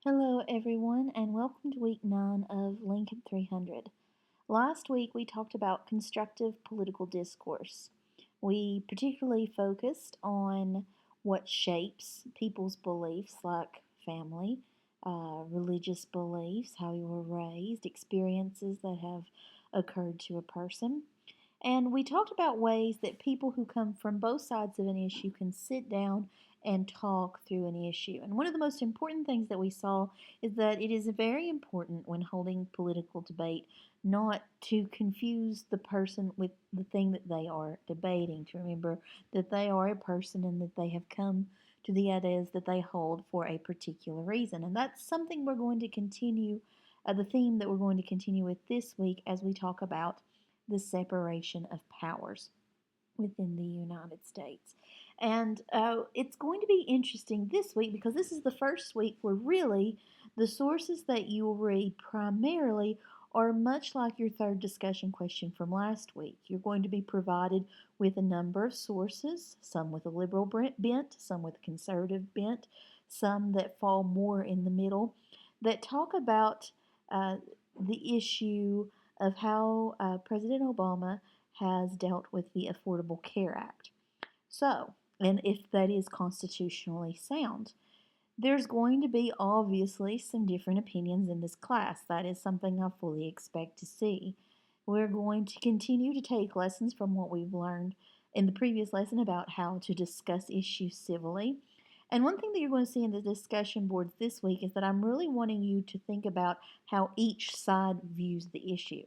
Hello, everyone, and welcome to week 9 of Lincoln 300. Last week we talked about constructive political discourse. We particularly focused on what shapes people's beliefs, like family, religious beliefs, how you were raised, experiences that have occurred to a person. And we talked about ways that people who come from both sides of an issue can sit down and talk through an issue. And one of the most important things that we saw is that it is very important when holding political debate not to confuse the person with the thing that they are debating, to remember that they are a person and that they have come to the ideas that they hold for a particular reason. And that's something we're going to continue, the theme that we're going to continue with this week as we talk about the separation of powers within the United States. And it's going to be interesting this week because this is the first week where really the sources that you will read primarily are much like your third discussion question from last week. You're going to be provided with a number of sources, some with a liberal bent, some with a conservative bent, some that fall more in the middle, that talk about the issue of how President Obama has dealt with the Affordable Care Act. So, and if that is constitutionally sound. There's going to be obviously some different opinions in this class. That is something I fully expect to see. We're going to continue to take lessons from what we've learned in the previous lesson about how to discuss issues civilly. And one thing that you're going to see in the discussion boards this week is that I'm really wanting you to think about how each side views the issue.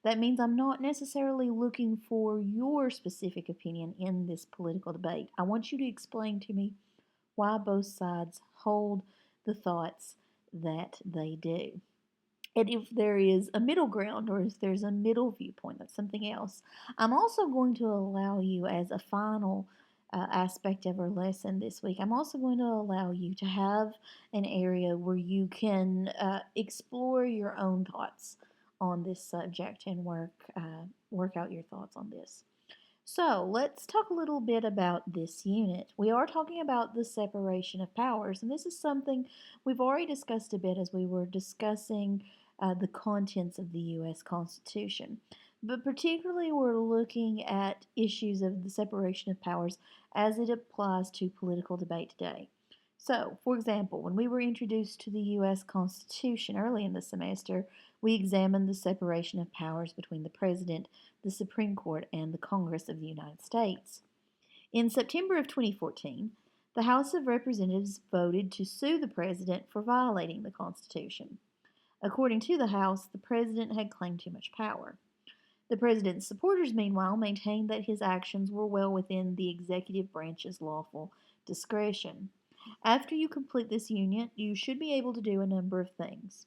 That means I'm not necessarily looking for your specific opinion in this political debate. I want you to explain to me why both sides hold the thoughts that they do. And if there is a middle ground or if there's a middle viewpoint, that's something else. I'm also going to allow you, as a final aspect of our lesson this week, I'm also going to allow you to have an area where you can explore your own thoughts on this subject and work out your thoughts on this. So let's talk a little bit about this unit. We are talking about the separation of powers, and this is something we've already discussed a bit as we were discussing the contents of the U.S. Constitution. But particularly, we're looking at issues of the separation of powers as it applies to political debate today. So, for example, when we were introduced to the U.S. Constitution early in the semester, we examined the separation of powers between the President, the Supreme Court, and the Congress of the United States. In September of 2014, the House of Representatives voted to sue the President for violating the Constitution. According to the House, the President had claimed too much power. The President's supporters, meanwhile, maintained that his actions were well within the executive branch's lawful discretion. After you complete this unit, you should be able to do a number of things.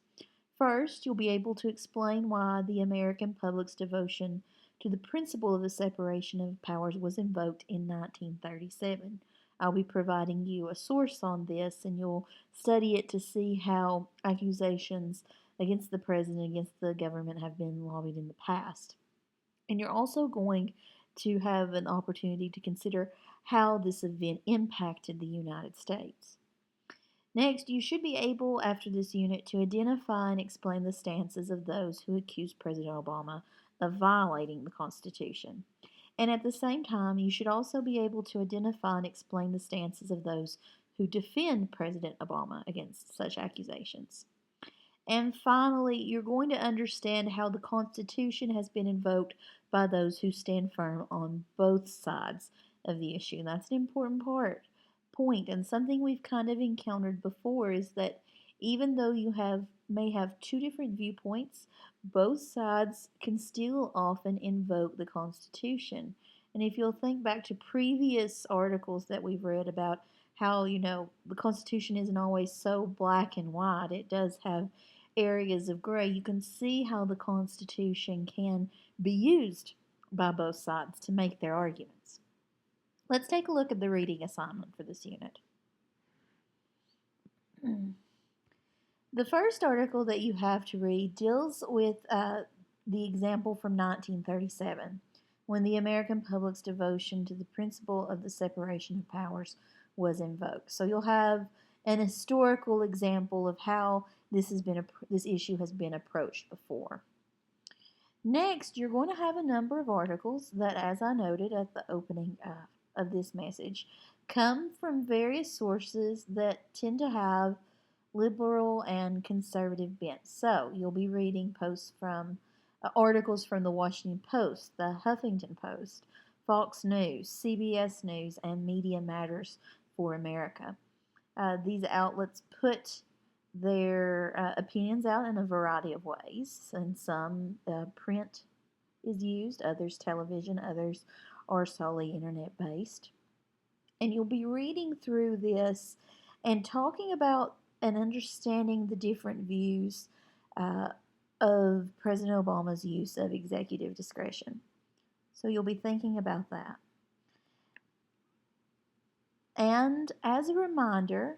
First, you'll be able to explain why the American public's devotion to the principle of the separation of powers was invoked in 1937. I'll be providing you a source on this, and you'll study it to see how accusations against the president, against the government, have been lobbied in the past. And you're also going to have an opportunity to consider how this event impacted the United States. Next, you should be able, after this unit, to identify and explain the stances of those who accuse President Obama of violating the Constitution. And at the same time, you should also be able to identify and explain the stances of those who defend President Obama against such accusations. And finally, you're going to understand how the Constitution has been invoked by those who stand firm on both sides of the issue. And that's an important point. And something we've kind of encountered before is that even though you may have two different viewpoints, both sides can still often invoke the Constitution. And if you'll think back to previous articles that we've read about how, the Constitution isn't always so black and white, it does have areas of gray, you can see how the Constitution can be used by both sides to make their arguments. Let's take a look at the reading assignment for this unit. The first article that you have to read deals with the example from 1937, when the American public's devotion to the principle of the separation of powers was invoked. So you'll have an historical example of how this issue has been approached before. Next, you're going to have a number of articles that, as I noted at the opening of this message, come from various sources that tend to have liberal and conservative bents. So you'll be reading posts from articles from the Washington Post, the Huffington Post, Fox News, CBS News, and Media Matters for America. These outlets put their opinions out in a variety of ways, and some print is used, others television, others are solely internet based. And you'll be reading through this and talking about and understanding the different views uh, of President Obama's use of executive discretion. So you'll be thinking about that. And as a reminder,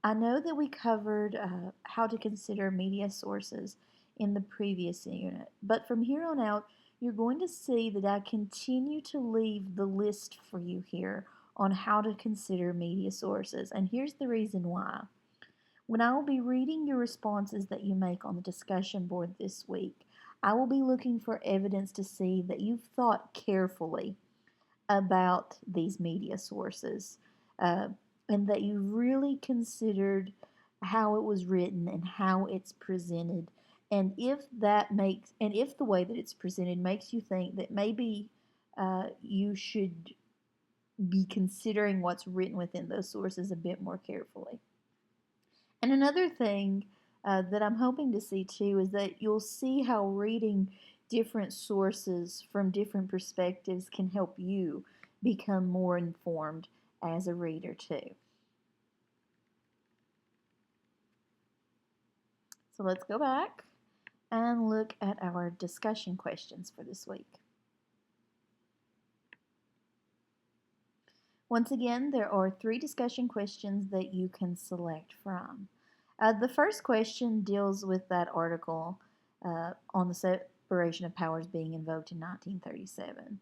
I know that we covered how to consider media sources in the previous unit, but from here on out, you're going to see that I continue to leave the list for you here on how to consider media sources. And here's the reason why. When I will be reading your responses that you make on the discussion board this week, I will be looking for evidence to see that you've thought carefully about these media sources uh, and that you really considered how it was written and how it's presented. And if the way that it's presented makes you think that maybe you should be considering what's written within those sources a bit more carefully. And another thing that I'm hoping to see too is that you'll see how reading different sources from different perspectives can help you become more informed as a reader too. So let's go back and look at our discussion questions for this week. Once again, there are 3 discussion questions that you can select from. The first question deals with that article on the separation of powers being invoked in 1937.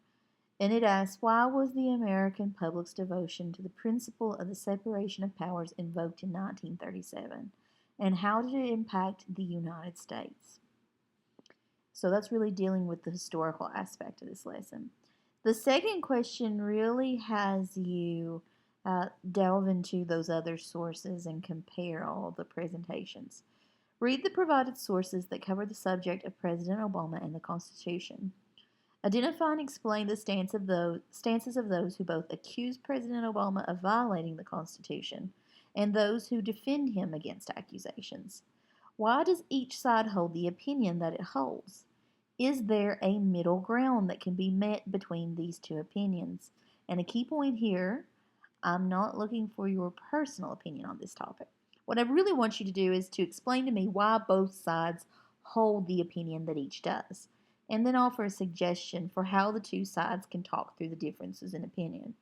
And it asks, why was the American public's devotion to the principle of the separation of powers invoked in 1937? And how did it impact the United States? So that's really dealing with the historical aspect of this lesson. The second question really has you delve into those other sources and compare all the presentations. Read the provided sources that cover the subject of President Obama and the Constitution. Identify and explain the stances of those who both accuse President Obama of violating the Constitution and those who defend him against accusations. Why does each side hold the opinion that it holds? Is there a middle ground that can be met between these two opinions? And a key point here, I'm not looking for your personal opinion on this topic. What I really want you to do is to explain to me why both sides hold the opinion that each does, and then offer a suggestion for how the two sides can talk through the differences in opinion.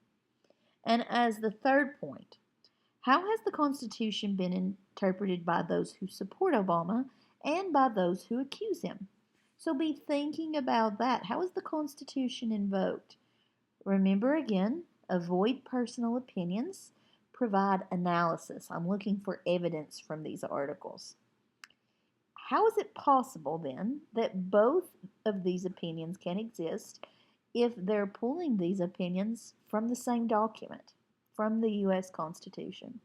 And as the third point, how has the Constitution been interpreted by those who support Obama and by those who accuse him? So be thinking about that. How is the Constitution invoked? Remember again, avoid personal opinions, provide analysis. I'm looking for evidence from these articles. How is it possible then that both of these opinions can exist if they're pulling these opinions from the same document, from the U.S. Constitution?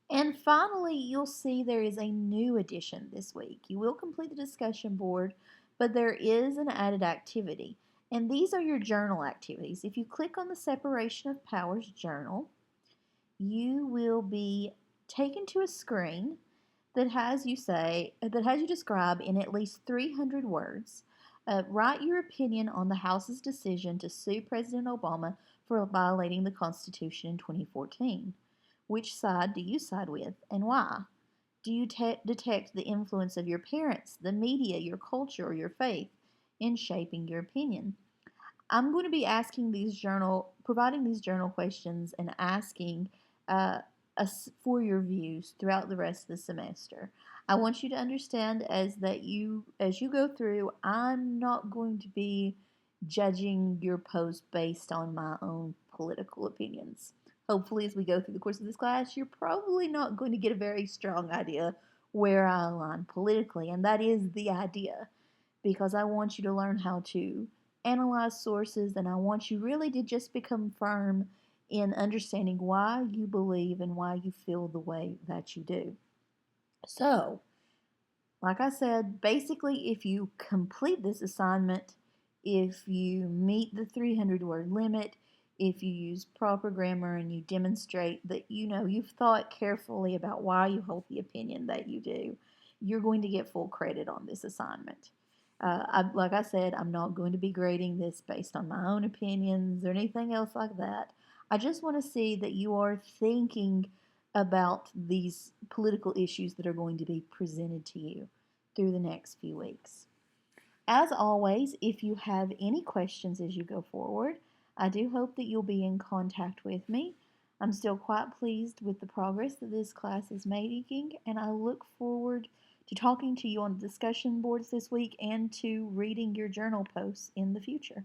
And finally, you'll see there is a new addition this week. You will complete the discussion board, but there is an added activity. And these are your journal activities. If you click on the Separation of Powers journal, you will be taken to a screen that has you describe in at least 300 words. Write your opinion on the House's decision to sue President Obama for violating the Constitution in 2014. Which side do you side with, and why? Do you detect the influence of your parents, the media, your culture, or your faith in shaping your opinion? I'm going to be providing these journal questions and asking for your views throughout the rest of the semester. I want you to understand as you go through, I'm not going to be judging your post based on my own political opinions. Hopefully, as we go through the course of this class, you're probably not going to get a very strong idea where I align politically, and that is the idea, because I want you to learn how to analyze sources, and I want you really to just become firm in understanding why you believe and why you feel the way that you do. So, like I said, basically, if you complete this assignment, if you meet the 300 word limit, if you use proper grammar and you demonstrate that you've thought carefully about why you hold the opinion that you do, you're going to get full credit on this assignment. Like I said, I'm not going to be grading this based on my own opinions or anything else like that. I just want to see that you are thinking about these political issues that are going to be presented to you through the next few weeks. As always, if you have any questions as you go forward, I do hope that you'll be in contact with me. I'm still quite pleased with the progress that this class is making, and I look forward to talking to you on the discussion boards this week and to reading your journal posts in the future.